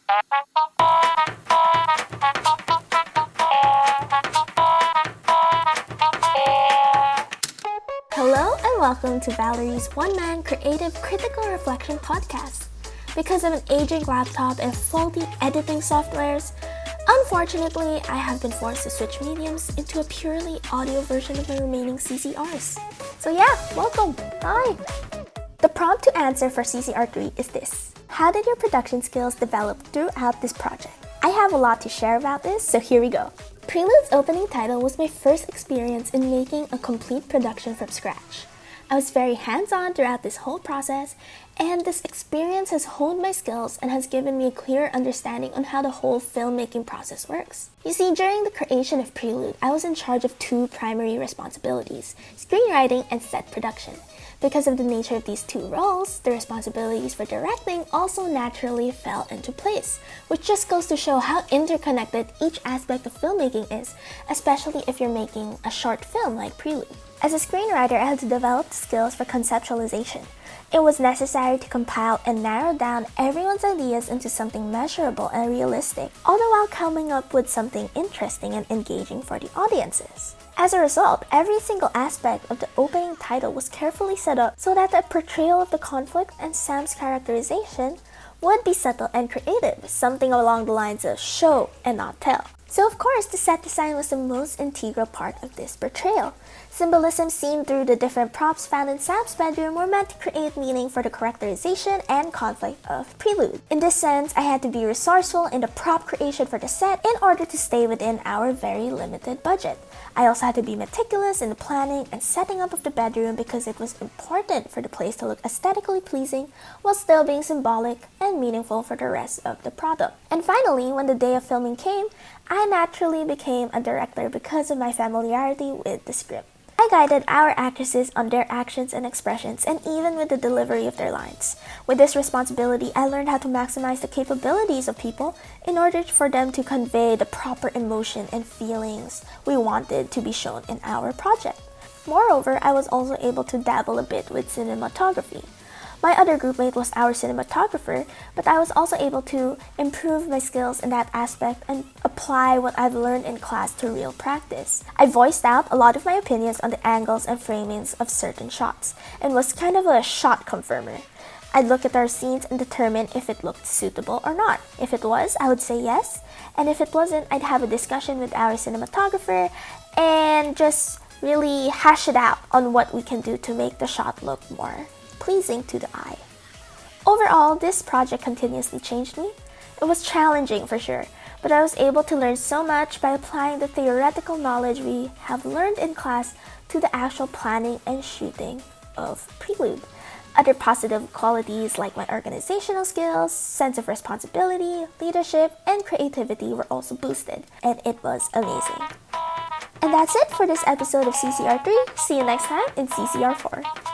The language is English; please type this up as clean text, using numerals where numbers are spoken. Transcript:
Hello and welcome to Valerie's one-man creative critical reflection podcast. Because of an aging laptop and faulty editing softwares, unfortunately, I have been forced to switch mediums into a purely audio version of my remaining CCRs. So yeah, welcome! Hi! The prompt to answer for CCR3 is this. How did your production skills develop throughout this project? I have a lot to share about this, so here we go. Prelude's opening title was my first experience in making a complete production from scratch. I was very hands-on throughout this whole process, and this experience has honed my skills and has given me a clear understanding on how the whole filmmaking process works. You see, during the creation of Prelude, I was in charge of two primary responsibilities, screenwriting and set production. Because of the nature of these two roles, the responsibilities for directing also naturally fell into place, which just goes to show how interconnected each aspect of filmmaking is, especially if you're making a short film like Prelude. As a screenwriter, I had to develop the skills for conceptualization. It was necessary to compile and narrow down everyone's ideas into something measurable and realistic, all the while coming up with something interesting and engaging for the audiences. As a result, every single aspect of the opening title was carefully set up so that the portrayal of the conflict and Sam's characterization would be subtle and creative, something along the lines of show and not tell. So of course, the set design was the most integral part of this portrayal. Symbolism seen through the different props found in Sam's bedroom were meant to create meaning for the characterization and conflict of Prelude. In this sense, I had to be resourceful in the prop creation for the set in order to stay within our very limited budget. I also had to be meticulous in the planning and setting up of the bedroom because it was important for the place to look aesthetically pleasing while still being symbolic and meaningful for the rest of the product. And finally, when the day of filming came, I naturally became a director because of my familiarity with the script. I guided our actresses on their actions and expressions and even with the delivery of their lines. With this responsibility, I learned how to maximize the capabilities of people in order for them to convey the proper emotion and feelings we wanted to be shown in our project. Moreover, I was also able to dabble a bit with cinematography. My other groupmate was our cinematographer, but I was also able to improve my skills in that aspect and apply what I've learned in class to real practice. I voiced out a lot of my opinions on the angles and framings of certain shots, and was kind of a shot confirmer. I'd look at our scenes and determine if it looked suitable or not. If it was, I would say yes, and if it wasn't, I'd have a discussion with our cinematographer and just really hash it out on what we can do to make the shot look more pleasing to the eye. Overall, this project continuously changed me. It was challenging for sure, but I was able to learn so much by applying the theoretical knowledge we have learned in class to the actual planning and shooting of Prelude. Other positive qualities like my organizational skills, sense of responsibility, leadership, and creativity were also boosted, and it was amazing. And that's it for this episode of CCR3. See you next time in CCR4.